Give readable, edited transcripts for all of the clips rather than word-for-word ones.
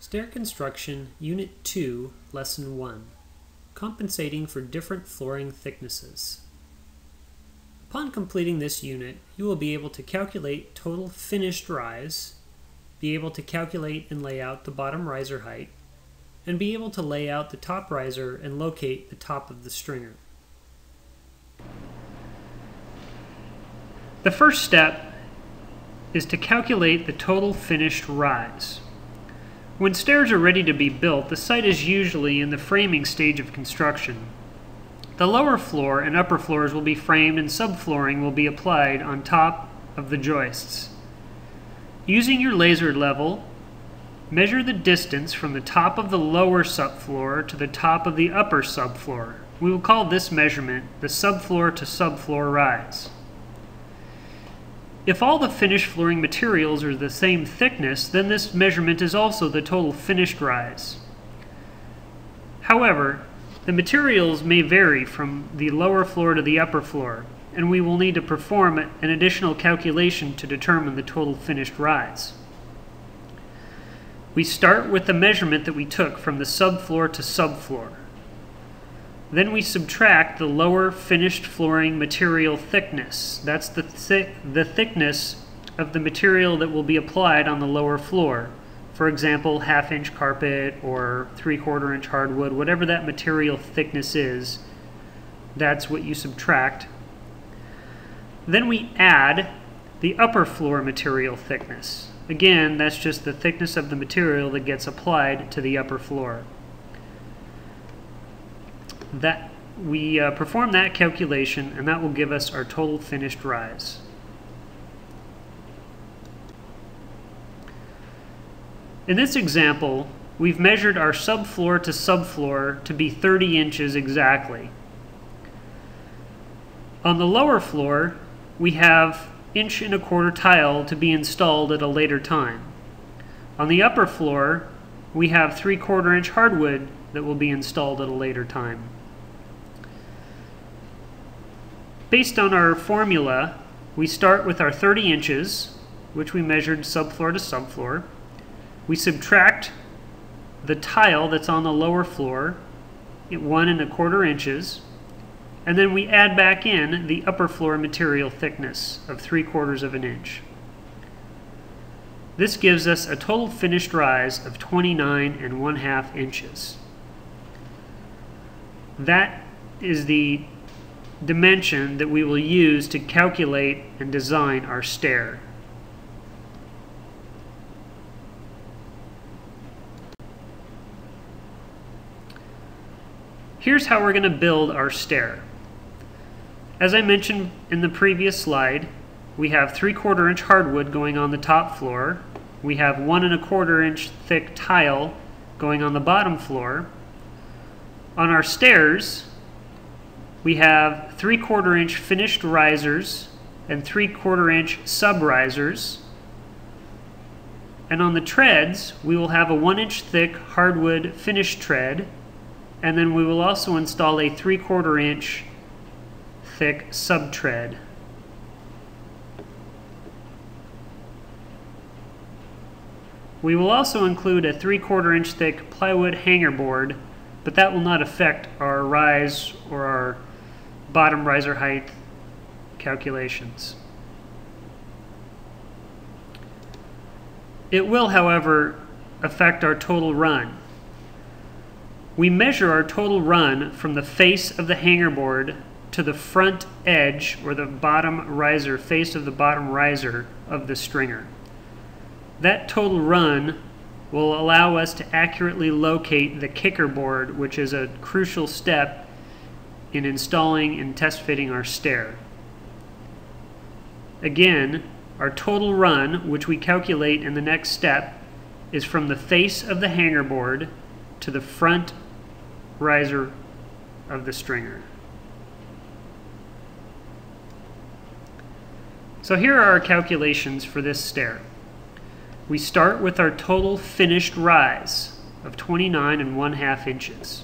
Stair Construction, Unit 2, Lesson 1. Compensating for different flooring thicknesses. Upon completing this unit, you will be able to calculate total finished rise, be able to calculate and lay out the bottom riser height, and be able to lay out the top riser and locate the top of the stringer. The first step is to calculate the total finished rise. When stairs are ready to be built, the site is usually in the framing stage of construction. The lower floor and upper floors will be framed and subflooring will be applied on top of the joists. Using your laser level, measure the distance from the top of the lower subfloor to the top of the upper subfloor. We will call this measurement the subfloor to subfloor rise. If all the finished flooring materials are the same thickness, then this measurement is also the total finished rise. However, the materials may vary from the lower floor to the upper floor, and we will need to perform an additional calculation to determine the total finished rise. We start with the measurement that we took from the subfloor to subfloor. Then we subtract the lower finished flooring material thickness. That's the thickness of the material that will be applied on the lower floor. For example, 1/2 inch carpet or 3/4 inch hardwood, whatever that material thickness is, that's what you subtract. Then we add the upper floor material thickness. Again, that's just the thickness of the material that gets applied to the upper floor. That we perform that calculation, and that will give us our total finished rise. In this example, we've measured our subfloor to subfloor to be 30 inches exactly. On the lower floor, we have 1.25" tile to be installed at a later time. On the upper floor, we have 3/4 inch hardwood that will be installed at a later time. Based on our formula, we start with our 30 inches, which we measured subfloor to subfloor. We subtract the tile that's on the lower floor at 1.25 inches, and then we add back in the upper floor material thickness of 3/4 inch. This gives us a total finished rise of 29.5 inches. That is the dimension that we will use to calculate and design our stair. Here's how we're going to build our stair. As I mentioned in the previous slide, we have 3/4 inch hardwood going on the top floor. We have 1.25 inch thick tile going on the bottom floor. On our stairs, we have 3/4 inch finished risers and 3/4 inch sub risers. And on the treads, we will have a 1 inch thick hardwood finished tread, and then we will also install a 3/4 inch thick sub tread. We will also include a 3/4 inch thick plywood hanger board, but that will not affect our rise or our bottom riser height calculations. It will, however, affect our total run. We measure our total run from the face of the hanger board to the front edge or the bottom riser, face of the bottom riser of the stringer. That total run will allow us to accurately locate the kicker board, which is a crucial step in installing and test fitting our stair. Again, our total run, which we calculate in the next step, is from the face of the hanger board to the front riser of the stringer. So here are our calculations for this stair. We start with our total finished rise of 29.5 inches.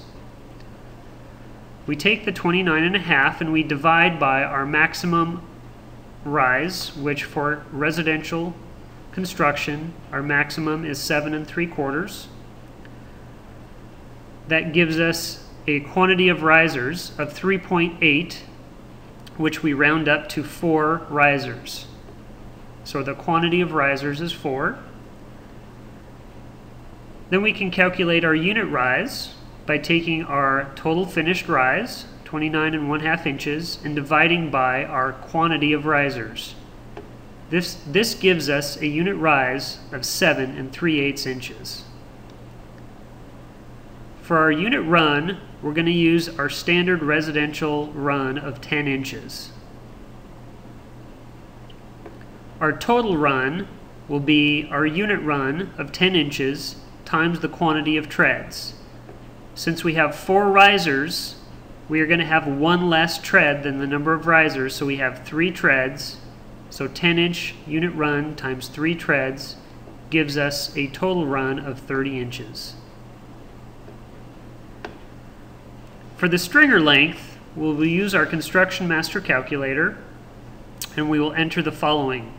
We take the 29.5 and we divide by our maximum rise, which for residential construction, our maximum is 7 3/4. that gives us a quantity of risers of 3.8, which we round up to 4 risers. So the quantity of risers is 4. Then we can calculate our unit rise by taking our total finished rise, 29 1/2 inches, and dividing by our quantity of risers. This gives us a unit rise of 7 3/8 inches. For our unit run, we're going to use our standard residential run of 10 inches. Our total run will be our unit run of 10 inches times the quantity of treads. Since we have 4 risers, we are going to have 1 less tread than the number of risers, so we have 3 treads. So 10-inch unit run times 3 treads gives us a total run of 30 inches. For the stringer length, we will use our Construction Master calculator, and we will enter the following: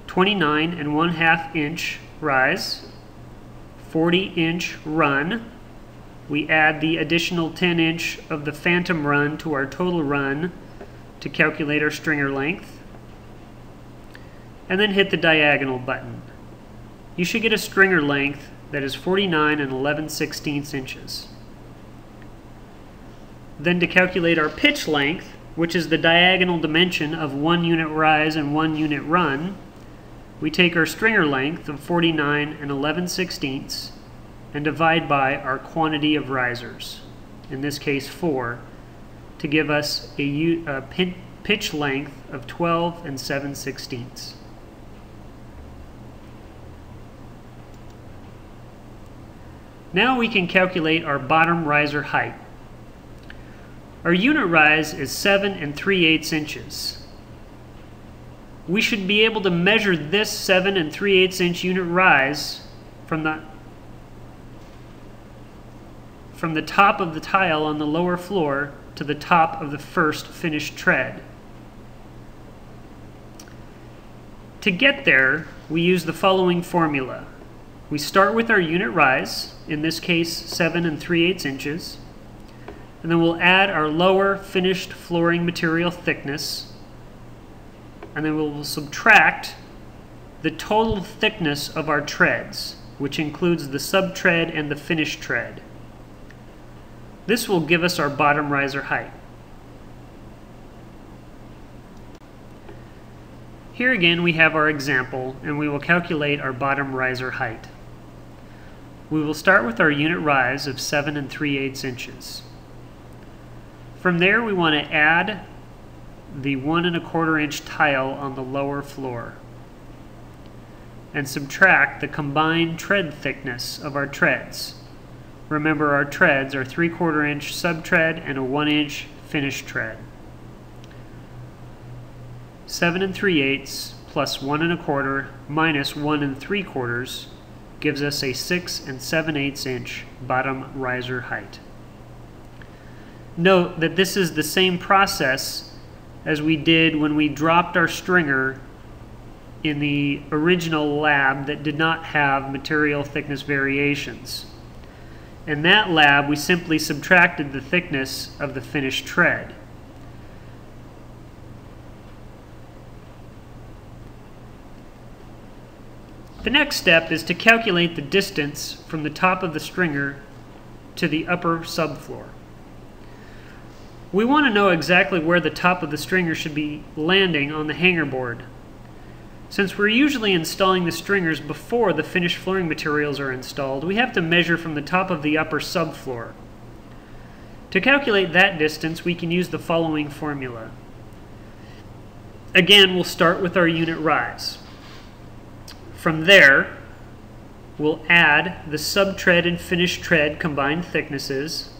29 1/2 inch rise, 40-inch run. We add the additional 10-inch of the phantom run to our total run to calculate our stringer length, and then hit the diagonal button. You should get a stringer length that is 49 11/16 inches. Then to calculate our pitch length, which is the diagonal dimension of 1 unit rise and 1 unit run, we take our stringer length of 49 11/16 and divide by our quantity of risers, in this case 4, to give us a pitch length of 12 7/16. Now we can calculate our bottom riser height. Our unit rise is 7 3/8 inches. We should be able to measure this 7 3/8 inch unit rise from the top of the tile on the lower floor to the top of the first finished tread. To get there, we use the following formula. We start with our unit rise, in this case 7 3/8 inches, and then we'll add our lower finished flooring material thickness, and then we'll subtract the total thickness of our treads, which includes the sub-tread and the finished tread. This will give us our bottom riser height. Here again we have our example, and we will calculate our bottom riser height. We will start with our unit rise of 7 3/8 inches. From there we want to add the 1 1/4 inch tile on the lower floor and subtract the combined tread thickness of our treads. Remember, our treads are 3/4 inch sub-tread and a 1 inch finished tread. 7 3/8 plus 1 1/4 minus 1 3/4 gives us a 6 7/8 inch bottom riser height. Note that this is the same process as we did when we dropped our stringer in the original lab that did not have material thickness variations. In that lab, we simply subtracted the thickness of the finished tread. The next step is to calculate the distance from the top of the stringer to the upper subfloor. We want to know exactly where the top of the stringer should be landing on the hanger board. Since we're usually installing the stringers before the finished flooring materials are installed, we have to measure from the top of the upper subfloor. To calculate that distance, we can use the following formula. Again, we'll start with our unit rise. From there, we'll add the sub-tread and finished tread combined thicknesses,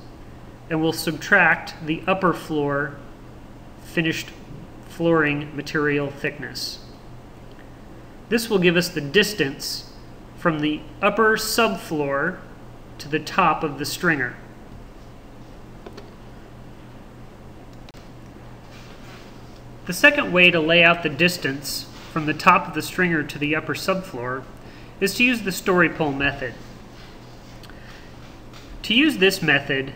and we'll subtract the upper floor finished flooring material thickness. This will give us the distance from the upper subfloor to the top of the stringer. The second way to lay out the distance from the top of the stringer to the upper subfloor is to use the story pole method. To use this method,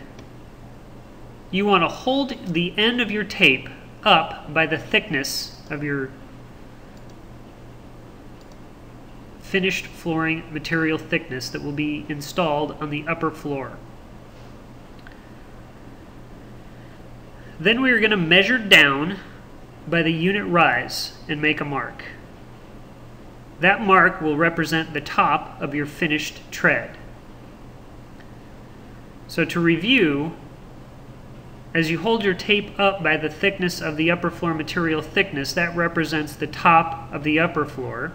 you want to hold the end of your tape up by the thickness of your finished flooring material thickness that will be installed on the upper floor. Then we are going to measure down by the unit rise and make a mark. That mark will represent the top of your finished tread. So to review, as you hold your tape up by the thickness of the upper floor material thickness, that represents the top of the upper floor,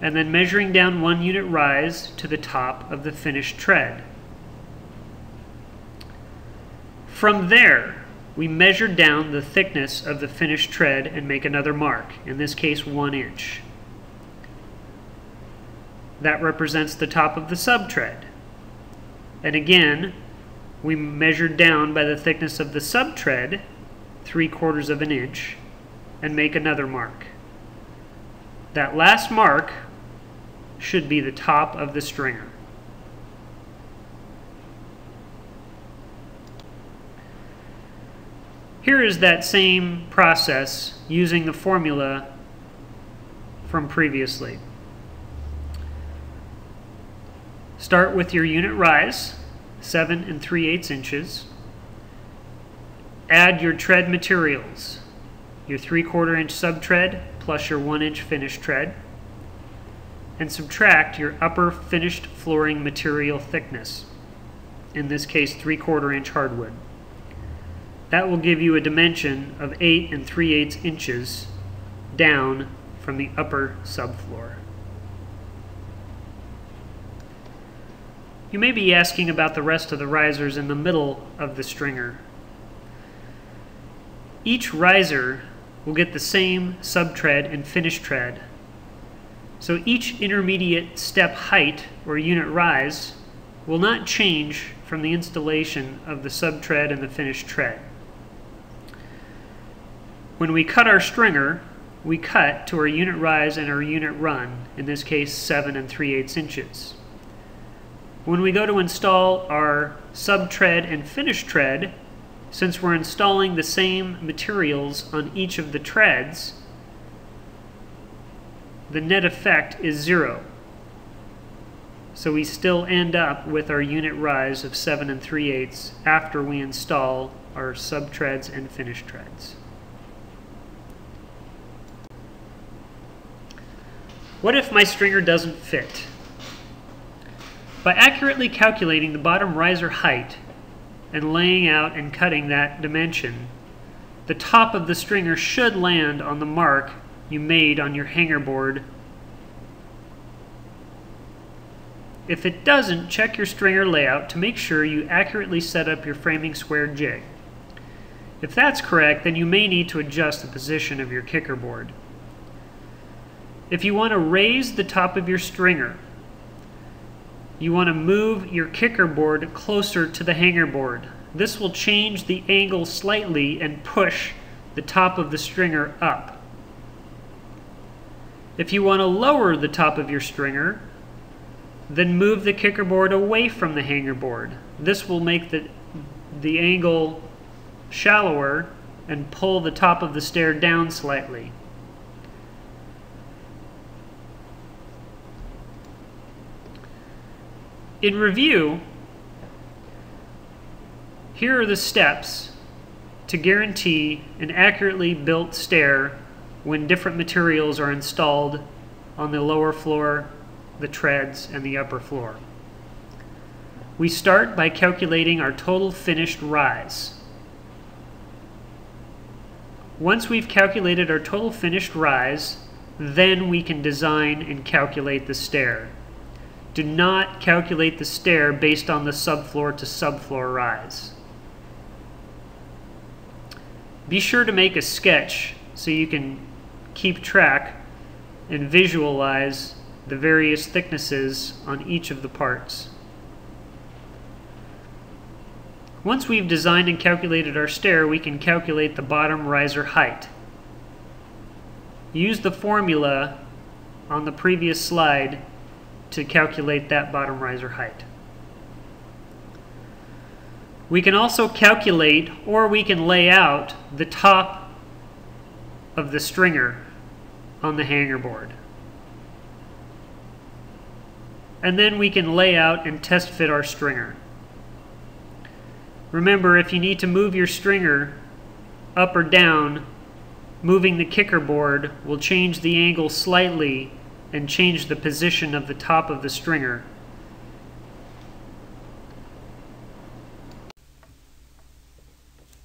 and then measuring down 1 unit rise to the top of the finished tread. From there, we measure down the thickness of the finished tread and make another mark, in this case 1 inch. That represents the top of the subtread. And again, we measure down by the thickness of the subtread, 3/4 of an inch, and make another mark. That last mark should be the top of the stringer. Here is that same process using the formula from previously. Start with your unit rise, 7 3/8 inches. Add your tread materials, your 3/4 inch subtread plus your 1 inch finished tread, and subtract your upper finished flooring material thickness, in this case 3/4 inch hardwood. That will give you a dimension of 8 3/8 inches down from the upper subfloor. You may be asking about the rest of the risers in the middle of the stringer. Each riser will get the same subtread and finished tread. So each intermediate step height or unit rise will not change from the installation of the subtread and the finished tread. When we cut our stringer, we cut to our unit rise and our unit run, in this case 7 3/8 inches. When we go to install our subtread and finished tread, since we're installing the same materials on each of the treads, the net effect is 0. So we still end up with our unit rise of 7 3/8 after we install our subtreads and finished treads. What if my stringer doesn't fit? By accurately calculating the bottom riser height and laying out and cutting that dimension, the top of the stringer should land on the mark you made on your hanger board. If it doesn't, check your stringer layout to make sure you accurately set up your framing square jig. If that's correct, then you may need to adjust the position of your kicker board. If you want to raise the top of your stringer, you want to move your kicker board closer to the hanger board. This will change the angle slightly and push the top of the stringer up. If you want to lower the top of your stringer, then move the kicker board away from the hanger board. This will make the angle shallower and pull the top of the stair down slightly. In review, here are the steps to guarantee an accurately built stair when different materials are installed on the lower floor, the treads, and the upper floor. We start by calculating our total finished rise. Once we've calculated our total finished rise, then we can design and calculate the stair. Do not calculate the stair based on the subfloor to subfloor rise. Be sure to make a sketch so you can keep track and visualize the various thicknesses on each of the parts. Once we've designed and calculated our stair, we can calculate the bottom riser height. Use the formula on the previous slide to calculate that bottom riser height. We can also calculate, or we can lay out, the top of the stringer on the hanger board. And then we can lay out and test fit our stringer. Remember, if you need to move your stringer up or down, moving the kicker board will change the angle slightly and change the position of the top of the stringer.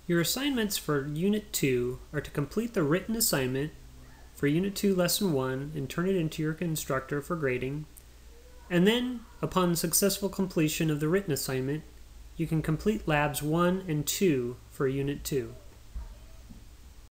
Your assignments for Unit 2 are to complete the written assignment for Unit 2 Lesson 1 and turn it into your instructor for grading. And then, upon successful completion of the written assignment, you can complete Labs 1 and 2 for Unit 2.